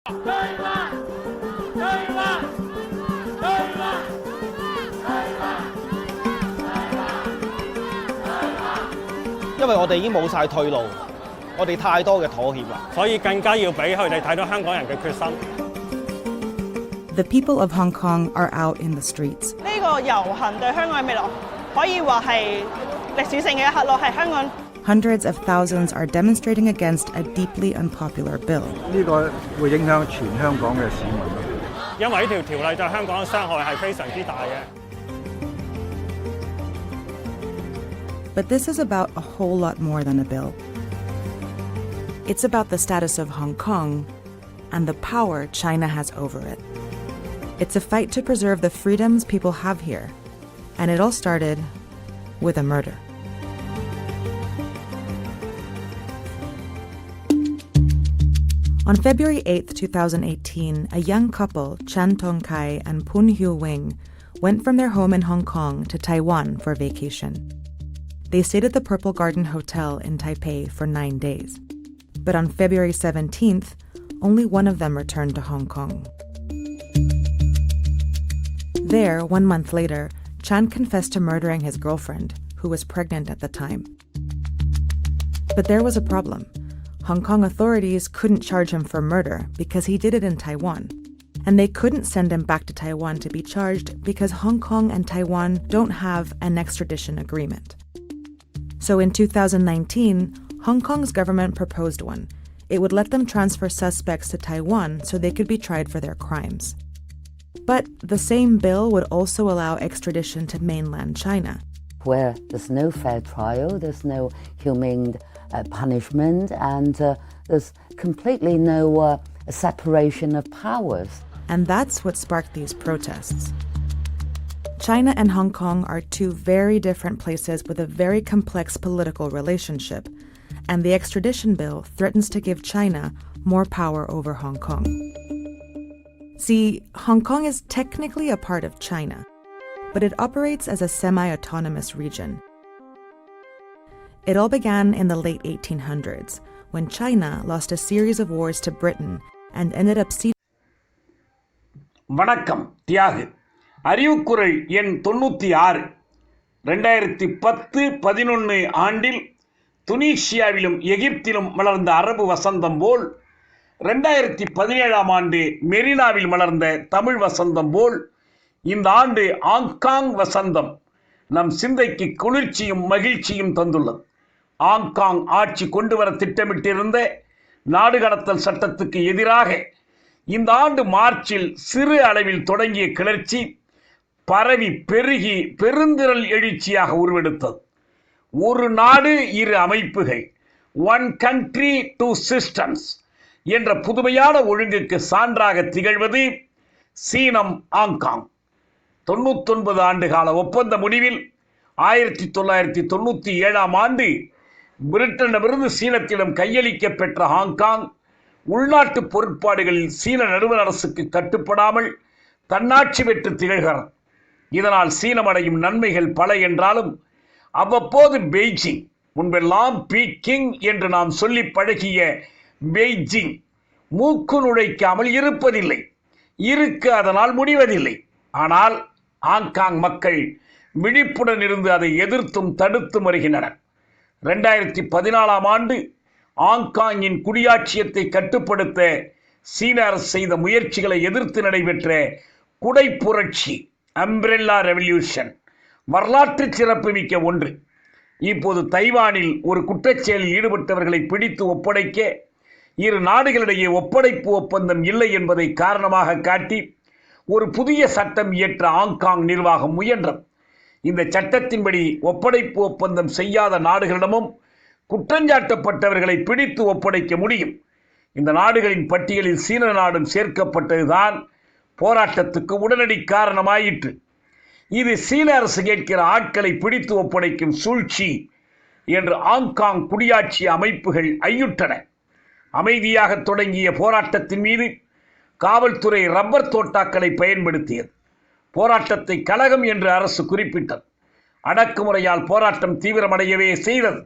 因為我哋已經冇晒退路，我哋太多嘅妥協啦，所以更加要俾佢哋睇到香港人嘅決心。The people of Hong Kong are out in the streets. 呢個遊行對香港嘅未來可以話係歷史性嘅一刻咯，係香港。Hundreds of thousands are demonstrating against a deeply unpopular bill. 呢個會影響全香港嘅市民。因為呢條條例對香港嘅傷害係非常之大嘅。But this is about a whole lot more than a bill. It's about the status of Hong Kong and the power China has over it. It's a fight to preserve the freedoms people have here, and it all started with a murder. On February 8, 2018, a young couple, Chan Tong Kai and Poon Hyo Wing, went from their home in Hong Kong to Taiwan for vacation. They stayed at the Purple Garden Hotel in Taipei for 9 days. But on February 17th, only one of them returned to Hong Kong. There, 1 month later, Chan confessed to murdering his girlfriend, who was pregnant at the time. But there was a problem. Hong Kong authorities couldn't charge him for murder because he did it in Taiwan. And they couldn't send him back to Taiwan to be charged because Hong Kong and Taiwan don't have an extradition agreement. So in 2019, Hong Kong's government proposed one. It would let them transfer suspects to Taiwan so they could be tried for their crimes. But the same bill would also allow extradition to mainland China, where there's no fair trial, there's no humane punishment, and there's completely no separation of powers. And that's what sparked these protests. China and Hong Kong are two very different places with a very complex political relationship, and the extradition bill threatens to give China more power over Hong Kong. See, Hong Kong is technically a part of China, but it operates as a semi-autonomous region. It all began in the late 1800s, when China lost a series of wars to Britain and ended up ceding. வணக்கம் தியாகு அறிவுக்குறள் எண் 96 2010-11 ஆண்டில் துனிசியாவிலும் எகிப்திலும் மலர்ந்த அரபு வசந்தம் போல் 2017 ஆண்டு மெரினாவில் மலர்ந்த தமிழ் வசந்தம் போல் இந்த ஆண்டு ஹாங்காங் வசந்தம் நம் சிந்தைக்கு குளிர்ச்சியும் மகிழ்ச்சியும் தந்துள்ளது. ஹாங்காங் ஆட்சி கொண்டு வர திட்டமிட்டிருந்த நாடு கடத்தல் சட்டத்துக்கு எதிராக இந்த ஆண்டு மார்ச்சில் சிறு அளவில் தொடங்கிய கிளர்ச்சி பரவி பெருகி பெருந்திரள் எழுச்சியாக உருவெடுத்தது. ஒரு நாடு இரு அமைப்புகள், ஒன் கண்ட்ரி டூ சிஸ்டம்ஸ் என்ற புதுமையான ஒழுங்குக்கு சான்றாக திகழ்வது சீனம் ஹாங்காங். 99 ஆண்டுகால ஒப்பந்த முடிவில் 1997 ஆண்டு பிரிட்டனிடமிருந்து சீனத்திடம் கையளிக்க பெற்ற ஹாங்காங் உள்நாட்டு பொறுப்பாடுகளில் சீன நடுவண் அரசுக்கு கட்டுப்படாமல் தன்னாட்சி பெற்று திகழ்கிறது. இதனால் சீனம் அடையும் நன்மைகள் பல என்றாலும் அவ்வப்போது பெய்ஜிங், முன்பெல்லாம் பீக்கிங் என்று நாம் சொல்லி பழகிய பெய்ஜிங் மூக்கு நுழைக்காமல் இருப்பதில்லை, இருக்க அதனால் முடிவதில்லை. ஆனால் ஹாங்காங் மக்கள் விழிப்புடன் இருந்து அதை எதிர்த்தும் தடுத்தும் வருகின்றனர். 2014 ஆண்டு ஹாங்காங்கின் குடியாட்சியத்தை கட்டுப்படுத்த சீன அரசு செய்த முயற்சிகளை எதிர்த்து நடைபெற்ற குடை புரட்சி, அம்பிரெல்லா ரெவல்யூஷன், வரலாற்று சிறப்புமிக்க ஒன்று. இப்போது தைவானில் ஒரு குற்றச்செயலில் ஈடுபட்டவர்களை பிடித்து ஒப்படைக்க இரு நாடுகளிடையே ஒப்படைப்பு ஒப்பந்தம் இல்லை என்பதை காரணமாக காட்டி ஒரு புதிய சட்டம் இயற்ற ஹாங்காங் நிர்வாகம் முயன்றது. இந்த சட்டத்தின்படி ஒப்படைப்பு ஒப்பந்தம் செய்யாத நாடுகளிடமும் குற்றஞ்சாட்டப்பட்டவர்களை பிடித்து ஒப்படைக்க முடியும். இந்த நாடுகளின் பட்டியலில் சீன நாடும் சேர்க்கப்பட்டதுதான் போராட்டத்துக்கு உடனடி காரணமாயிற்று. இது சீன அரசு கேட்கிற ஆட்களை பிடித்து ஒப்படைக்கும் சூழ்ச்சி என்று ஹாங்காங் குடியாட்சி அமைப்புகள் ஐயுற்றன. அமைதியாக தொடங்கிய போராட்டத்தின் மீது காவல்துறை ரப்பர் தோட்டாக்களை பயன்படுத்தியது. போராட்டத்தை கலகம் என்று அரசு குறிப்பிட்டது. அடக்குமுறையால் போராட்டம் தீவிரமடையவே செய்தது.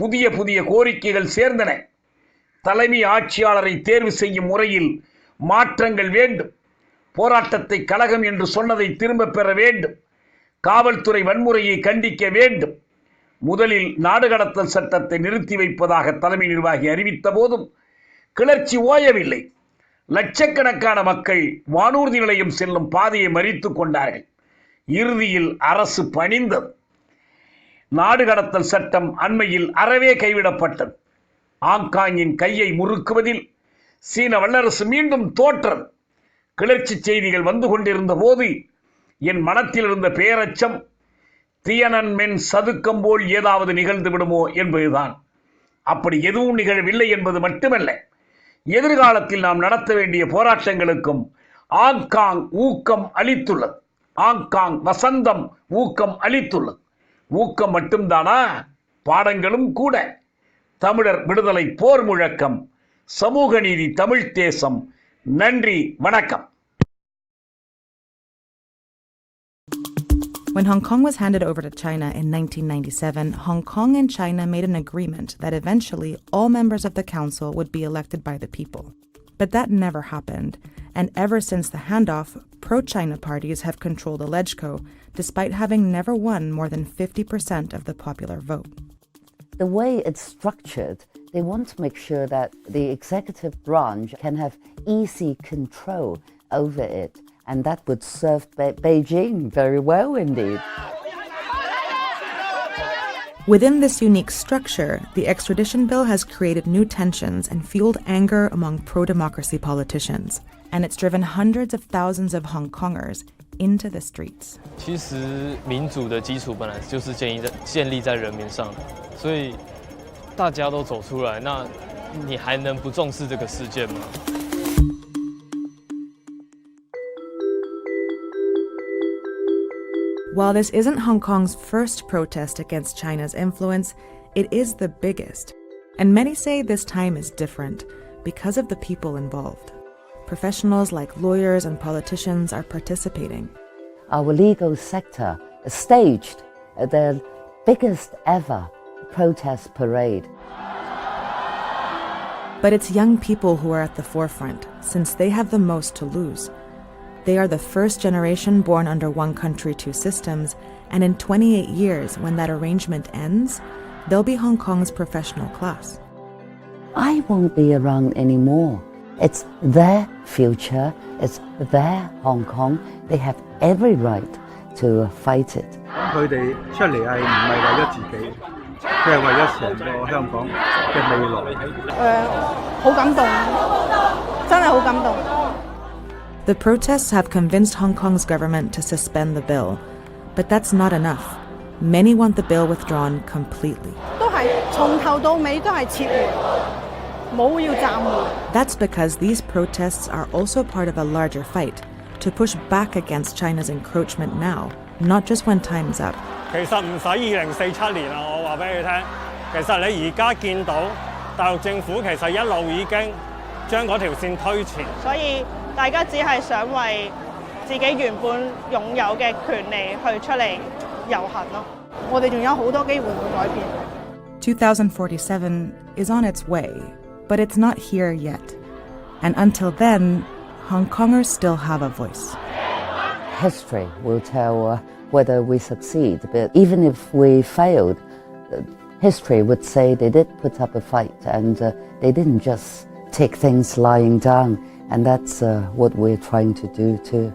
புதிய புதிய கோரிக்கைகள் சேர்ந்தன. தலைமை ஆட்சியாளரை தேர்வு செய்யும் முறையில் மாற்றங்கள் வேண்டும். போராட்டத்தை கலகம் என்று சொன்னதை திரும்பப் பெற வேண்டும். காவல்துறை வன்முறையை கண்டிக்க வேண்டும். முதலில் நாடு கடத்தல் சட்டத்தை நிறுத்தி வைப்பதாக தலைமை நிர்வாகி அறிவித்த போதும் கிளர்ச்சி ஓயவில்லை. லட்சக்கணக்கான மக்கள் வானூர்தி நிலையம் செல்லும் பாதையை மறித்து கொண்டார்கள். இறுதியில் அரசு பணிந்தது. நாடு கடத்தல் சட்டம் அண்மையில் அறவே கைவிடப்பட்டது. ஆங்காங்கின் கையை முறுக்குவதில் சீன வல்லரசு மீண்டும் தோற்றது. கிளர்ச்சி செய்திகள் வந்து கொண்டிருந்த போது என் மனத்தில் இருந்த பேரச்சம் தியனன்மென் சதுக்கம் போல் ஏதாவது நிகழ்ந்து விடுமோ என்பதுதான். அப்படி எதுவும் நிகழவில்லை என்பது மட்டுமல்ல, எதிர்காலத்தில் நாம் நடத்த வேண்டிய போராட்டங்களுக்கும் ஆங்காங் ஊக்கம் அளித்துள்ளது. ஆங்காங் வசந்தம் ஊக்கம் அளித்துள்ளது. ஊக்கம் மட்டும்தானா, பாடங்களும் கூட. தமிழர் விடுதலை போர் முழக்கம், சமூக நீதி தமிழ் தேசம். நன்றி, வணக்கம். When Hong Kong was handed over to China in 1997, Hong Kong and China made an agreement that eventually all members of the council would be elected by the people. But that never happened, and ever since the handoff, pro-China parties have controlled the LegCo, despite having never won more than 50% of the popular vote. The way it's structured, they want to make sure that the executive branch can have easy control over it, and that would serve Beijing very well indeed. Within this unique structure, the extradition bill has created new tensions and fueled anger among pro-democracy politicians, and it's driven hundreds of thousands of Hong Kongers into the streets. 其实民主的基础本来就是建立在人民上的，所以大家都走出来，那你还能不重视这个事件吗？ While this isn't Hong Kong's first protest against China's influence, it is the biggest. And many say this time is different because of the people involved. Professionals like lawyers and politicians are participating. Our legal sector staged their biggest ever protest parade. But it's young people who are at the forefront, since they have the most to lose. They are the first generation born under one country, two systems, and in 28 years, when that arrangement ends, they'll be Hong Kong's professional class. I won't be around anymore. It's their future, it's their Hong Kong. They have every right to fight it. 佢哋出嚟係唔係為咗自己，佢係為咗成個香港嘅未來。好感動，真係好感動。 The protests have convinced Hong Kong's government to suspend the bill, but that's not enough. Many want the bill withdrawn completely. 都係從頭到尾都係撤回，冇要暫緩。 That's because these protests are also part of a larger fight to push back against China's encroachment now, not just when time's up. 其實唔使2047年啊！我話俾你聽，其實你而家見到大陸政府其實一路已經將嗰條線推前。所以大家只係想為自己原本擁有嘅權利去出嚟遊行咯。我哋仲有好多機會會改變。2047 is on its way, but it's not here yet. And until then, Hong Kongers still have a voice. History will tell whether we succeed, but even if we failed, history would say they did put up a fight and they didn't just take things lying down, and that's what we're trying to do too.